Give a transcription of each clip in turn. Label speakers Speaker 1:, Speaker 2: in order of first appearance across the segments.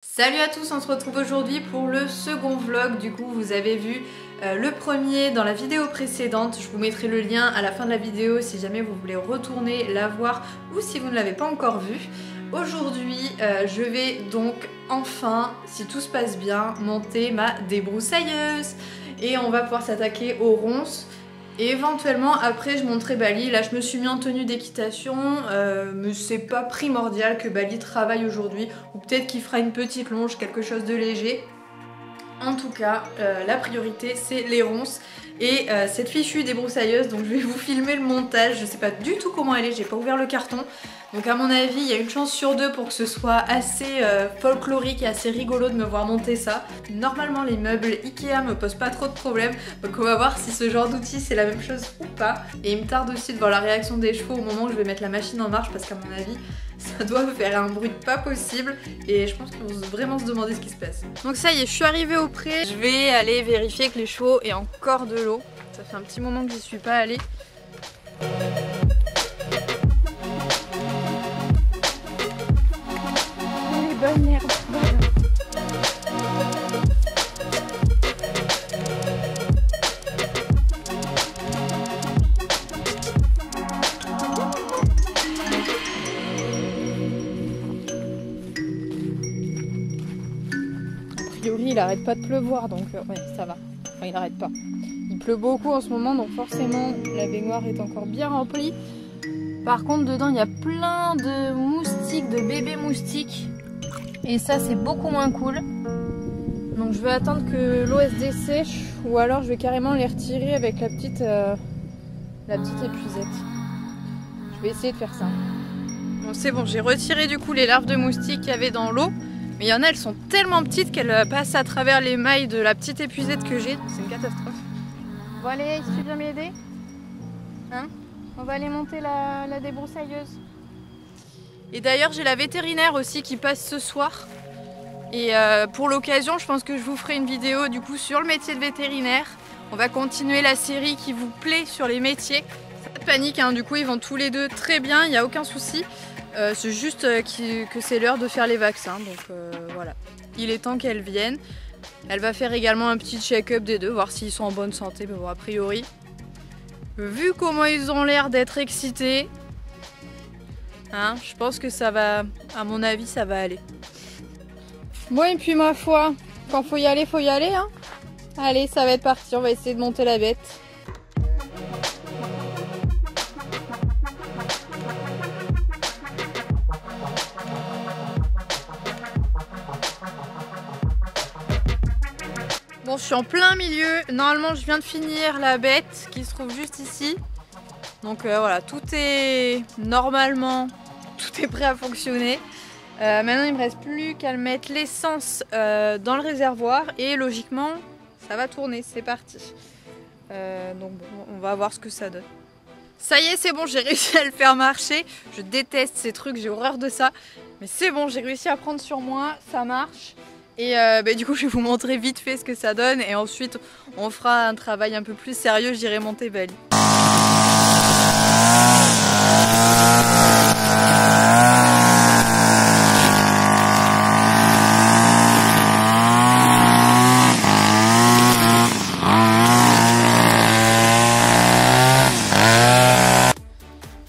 Speaker 1: Salut à tous, on se retrouve aujourd'hui pour le second vlog. Du coup, vous avez vu le premier dans la vidéo précédente. Je vous mettrai le lien à la fin de la vidéo si jamais vous voulez retourner la voir ou si vous ne l'avez pas encore vu. Aujourd'hui, je vais donc enfin, si tout se passe bien, monter ma débroussailleuse. Et on va pouvoir s'attaquer aux ronces. Et éventuellement après je monterai Bali. Là je me suis mis en tenue d'équitation, mais c'est pas primordial que Bali travaille aujourd'hui, ou peut-être qu'il fera une petite longe, quelque chose de léger. En tout cas, la priorité c'est les ronces et cette fichue débroussailleuse, donc je vais vous filmer le montage. Je sais pas du tout comment elle est, j'ai pas ouvert le carton. Donc à mon avis, il y a une chance sur deux pour que ce soit assez folklorique et assez rigolo de me voir monter ça. Normalement, les meubles Ikea me posent pas trop de problèmes, donc on va voir si ce genre d'outil c'est la même chose ou pas. Et il me tarde aussi de voir la réaction des chevaux au moment où je vais mettre la machine en marche, parce qu'à mon avis, ça doit faire un bruit pas possible et je pense qu'ils vont vraiment se demander ce qui se passe. Donc ça y est, je suis arrivée au pré. Je vais aller vérifier que les chevaux aient encore de l'eau. Ça fait un petit moment que j'y suis pas allée. Bonne herbe. A priori il arrête pas de pleuvoir, donc ouais, ça va. Enfin il arrête pas. Il pleut beaucoup en ce moment, donc forcément la baignoire est encore bien remplie. Par contre dedans il y a plein de moustiques, de bébés moustiques. Et ça c'est beaucoup moins cool. Donc je vais attendre que l'eau se dessèche, ou alors je vais carrément les retirer avec la petite épuisette. Je vais essayer de faire ça. Bon c'est bon, j'ai retiré du coup les larves de moustiques qu'il y avait dans l'eau. Mais il y en a, elles sont tellement petites qu'elles passent à travers les mailles de la petite épuisette que j'ai. C'est une catastrophe. Bon allez, tu viens m'aider? Hein? On va aller monter la débroussailleuse. Et d'ailleurs j'ai la vétérinaire aussi qui passe ce soir. Et pour l'occasion je pense que je vous ferai une vidéo du coup sur le métier de vétérinaire. On va continuer la série qui vous plaît sur les métiers. Pas de panique hein, du coup ils vont tous les deux très bien, il n'y a aucun souci. C'est juste que c'est l'heure de faire les vaccins, donc voilà. Il est temps qu'elle vienne. Elle va faire également un petit check-up des deux, voir s'ils sont en bonne santé, mais bon a priori. Vu comment ils ont l'air d'être excités, hein, je pense que ça va, à mon avis, ça va aller. Bon et puis ma foi, quand faut y aller, hein. Allez, ça va être parti, on va essayer de monter la bête. Bon, je suis en plein milieu. Normalement, je viens de finir la bête qui se trouve juste ici. Donc voilà, tout est normalement, tout est prêt à fonctionner. Maintenant, il me reste plus qu'à mettre l'essence dans le réservoir et logiquement, ça va tourner. C'est parti. Donc bon, on va voir ce que ça donne. Ça y est, c'est bon, j'ai réussi à le faire marcher. Je déteste ces trucs, j'ai horreur de ça. Mais c'est bon, j'ai réussi à prendre sur moi, ça marche. Et du coup je vais vous montrer vite fait ce que ça donne et ensuite on fera un travail un peu plus sérieux, j'irai monter Bali.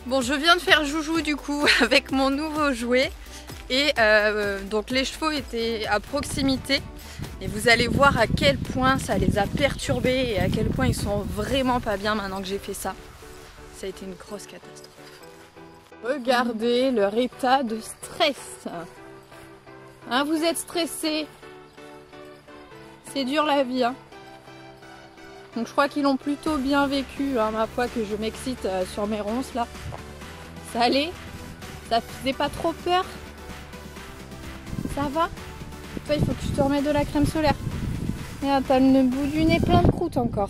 Speaker 1: Bon, je viens de faire joujou du coup avec mon nouveau jouet. Et donc les chevaux étaient à proximité et vous allez voir à quel point ça les a perturbés et à quel point ils sont vraiment pas bien maintenant que j'ai fait ça. Ça a été une grosse catastrophe. Regardez leur état de stress. Hein, vous êtes stressés. C'est dur la vie. Hein. Donc je crois qu'ils l'ont plutôt bien vécu, hein, ma foi, que je m'excite sur mes ronces là. Ça allait? Ça faisait pas trop peur? Ça va? Toi, il faut que tu te remettes de la crème solaire. Regarde, t'as le bout du nez plein de croûtes encore.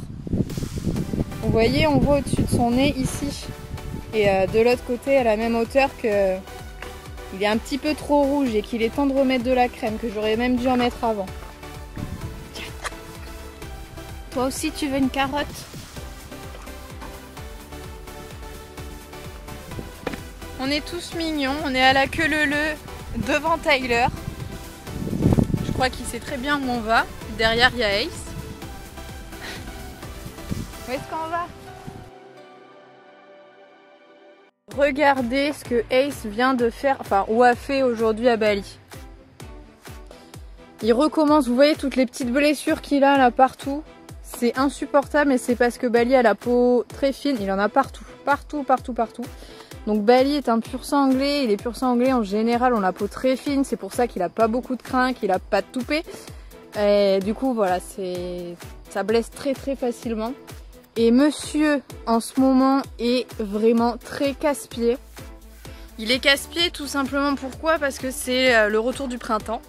Speaker 1: Vous voyez, on voit au-dessus de son nez ici. Et de l'autre côté, à la même hauteur que... Il est un petit peu trop rouge et qu'il est temps de remettre de la crème, que j'aurais même dû en mettre avant. Tiens. Toi aussi, tu veux une carotte? On est tous mignons, on est à la queue leu-leu devant Tyler. crois qu'il sait très bien où on va. Derrière, il y a Ace. Où est-ce qu'on va? Regardez ce que Ace vient de faire, enfin, ou a fait aujourd'hui à Bali. Il recommence, vous voyez toutes les petites blessures qu'il a là partout. C'est insupportable, et c'est parce que Bali a la peau très fine. Il en a partout, partout, partout, partout. Donc Bali est un pur sang anglais, et les pur sang anglais en général ont la peau très fine. C'est pour ça qu'il a pas beaucoup de crin, qu'il a pas de toupet. Et du coup voilà, ça blesse très très facilement. Et monsieur en ce moment est vraiment très casse-pied. Il est casse-pied tout simplement pourquoi? Parce que c'est le retour du printemps.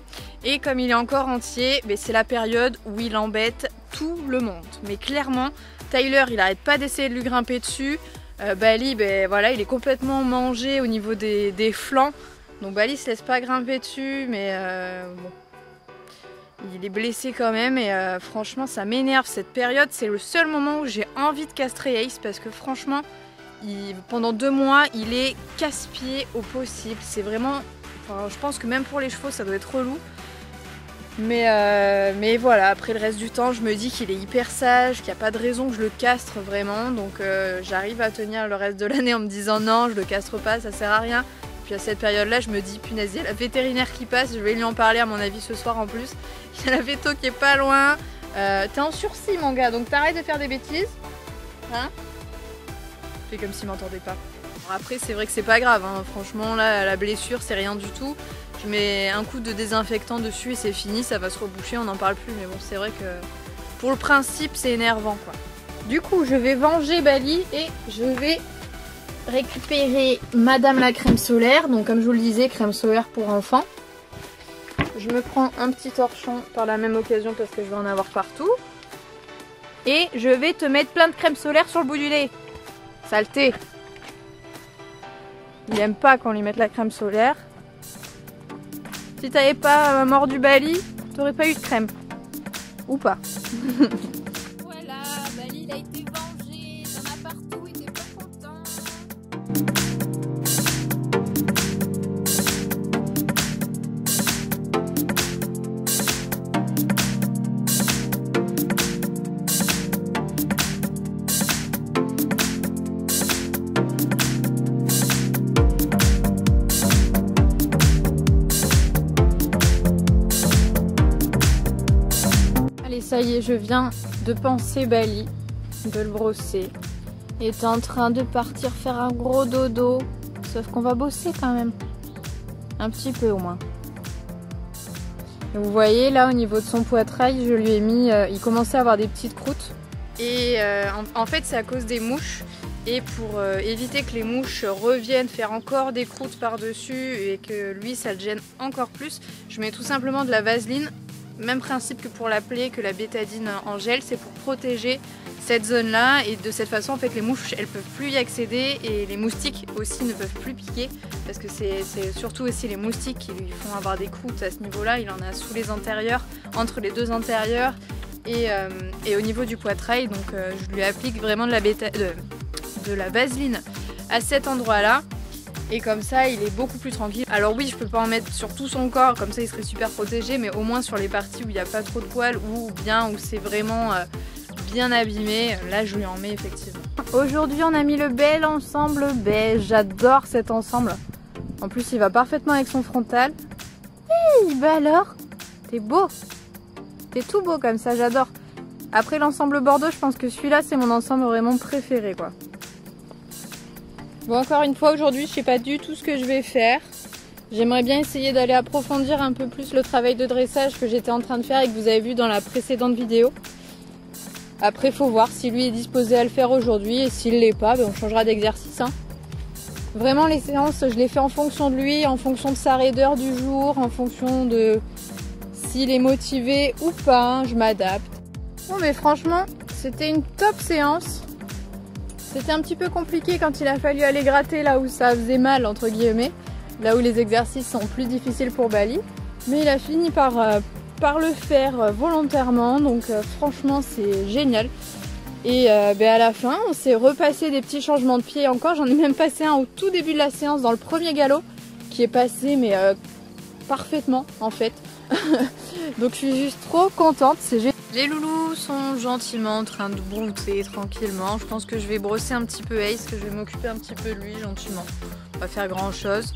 Speaker 1: Et comme il est encore entier, c'est la période où il embête tout le monde. Mais clairement, Tyler, il arrête pas d'essayer de lui grimper dessus. Bali, voilà, il est complètement mangé au niveau des flancs. Donc Bali se laisse pas grimper dessus, mais bon. Il est blessé quand même et franchement ça m'énerve cette période. C'est le seul moment où j'ai envie de castrer Ace parce que franchement, pendant 2 mois, il est casse-pied au possible. C'est vraiment, enfin, je pense que même pour les chevaux, ça doit être relou. Mais voilà, après le reste du temps, je me dis qu'il est hyper sage, qu'il n'y a pas de raison que je le castre vraiment. Donc j'arrive à tenir le reste de l'année en me disant non, je le castre pas, ça sert à rien. Puis à cette période-là, je me dis punaise, il y a la vétérinaire qui passe, je vais lui en parler à mon avis ce soir en plus. Il y a la véto qui est pas loin. T'es en sursis mon gars, donc t'arrêtes de faire des bêtises. Hein? Fais comme s'il m'entendait pas. Alors après c'est vrai que c'est pas grave, hein. Franchement là la blessure c'est rien du tout. Je mets un coup de désinfectant dessus et c'est fini, ça va se reboucher, on n'en parle plus. Mais bon c'est vrai que pour le principe c'est énervant quoi. Du coup je vais venger Bali et je vais récupérer Madame la crème solaire. Donc comme je vous le disais, crème solaire pour enfants. Je me prends un petit torchon par la même occasion parce que je vais en avoir partout. Et je vais te mettre plein de crème solaire sur le bout du nez. Saleté. Il aime pas qu'on lui mette la crème solaire. Si t'avais pas mordu Bali, t'aurais pas eu de crème. Ou pas. Voilà, Bali il a été vengé. T'en as partout et t'es pas content. Ça y est, je viens de panser Bali, de le brosser. Il est en train de partir faire un gros dodo. Sauf qu'on va bosser quand même. Un petit peu au moins. Et vous voyez là au niveau de son poitrail, je lui ai mis... il commençait à avoir des petites croûtes. Et en fait c'est à cause des mouches. Et pour éviter que les mouches reviennent faire encore des croûtes par-dessus et que lui ça le gêne encore plus, je mets tout simplement de la vaseline. Même principe que pour la plaie, que la bétadine en gel, c'est pour protéger cette zone-là. Et de cette façon, en fait, les mouches, elles peuvent plus y accéder et les moustiques aussi ne peuvent plus piquer. Parce que c'est surtout aussi les moustiques qui lui font avoir des croûtes à ce niveau-là. Il en a sous les antérieurs, entre les deux antérieurs et au niveau du poitrail. Donc je lui applique vraiment de la vaseline à cet endroit-là. Et comme ça, il est beaucoup plus tranquille. Alors oui, je peux pas en mettre sur tout son corps, comme ça il serait super protégé, mais au moins sur les parties où il n'y a pas trop de poils ou bien où c'est vraiment bien abîmé, là je lui en mets effectivement. Aujourd'hui, on a mis le bel ensemble beige. J'adore cet ensemble. En plus, il va parfaitement avec son frontal. Hey, bah alors, t'es beau. T'es tout beau comme ça, j'adore. Après l'ensemble bordeaux, je pense que celui-là, c'est mon ensemble vraiment préféré, quoi. Bon, encore une fois aujourd'hui je sais pas du tout ce que je vais faire. J'aimerais bien essayer d'aller approfondir un peu plus le travail de dressage que j'étais en train de faire et que vous avez vu dans la précédente vidéo. Après il faut voir si lui est disposé à le faire aujourd'hui et s'il l'est pas, on changera d'exercice. Hein. Vraiment les séances je les fais en fonction de lui, en fonction de sa raideur du jour, en fonction de s'il est motivé ou pas, hein, je m'adapte. Bon mais franchement c'était une top séance. C'était un petit peu compliqué quand il a fallu aller gratter là où ça faisait mal entre guillemets, là où les exercices sont plus difficiles pour Bali. Mais il a fini par le faire volontairement, donc franchement c'est génial. Et à la fin on s'est repassé des petits changements de pied encore, j'en ai même passé un au tout début de la séance dans le premier galop qui est passé mais parfaitement en fait. Donc je suis juste trop contente. Les loulous sont gentiment en train de brouter tranquillement. Je pense que je vais brosser un petit peu Ace, que je vais m'occuper un petit peu de lui gentiment. Pas faire grand chose.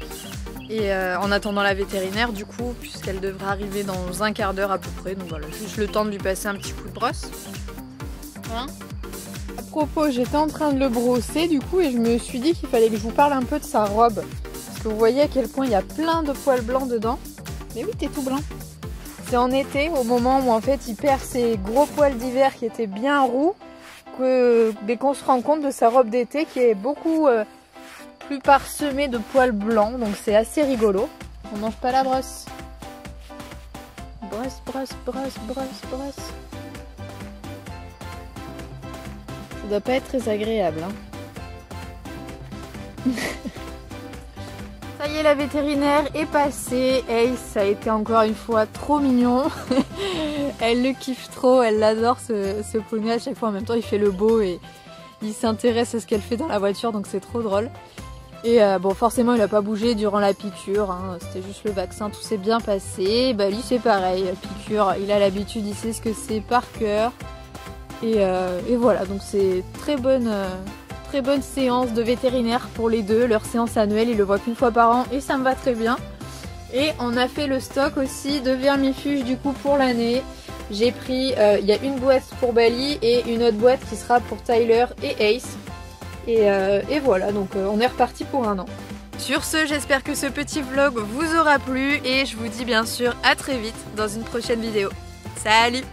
Speaker 1: Et en attendant la vétérinaire du coup, puisqu'elle devrait arriver dans un quart d'heure à peu près. Donc voilà, juste le temps de lui passer un petit coup de brosse. Hein? À propos, j'étais en train de le brosser du coup et je me suis dit qu'il fallait que je vous parle un peu de sa robe. Parce que vous voyez à quel point il y a plein de poils blancs dedans. Mais oui, t'es tout blanc. C'est en été, au moment où en fait il perd ses gros poils d'hiver qui étaient bien roux, qu'on se rend compte de sa robe d'été qui est beaucoup plus parsemée de poils blancs. Donc c'est assez rigolo. On mange pas la brosse. Brosse, brosse, brosse, brosse, brosse. Ça doit pas être très agréable. Hein. Ça y est, la vétérinaire est passée. Ace a été encore une fois trop mignon. Elle le kiffe trop, elle l'adore ce poney. À chaque fois en même temps il fait le beau et il s'intéresse à ce qu'elle fait dans la voiture, donc c'est trop drôle. Et bon, forcément il n'a pas bougé durant la piqûre, hein. C'était juste le vaccin, tout s'est bien passé. Bah lui c'est pareil, la piqûre, il a l'habitude, il sait ce que c'est par cœur. Et voilà, donc c'est très bonne séance de vétérinaire pour les deux. Leur séance annuelle, ils le voient qu'une fois par an et ça me va très bien. Et on a fait le stock aussi de vermifuge du coup pour l'année. J'ai pris, il y a une boîte pour Bali et une autre boîte qui sera pour Tyler et Ace. Et voilà, donc on est reparti pour un an. Sur ce, j'espère que ce petit vlog vous aura plu et je vous dis bien sûr à très vite dans une prochaine vidéo. Salut!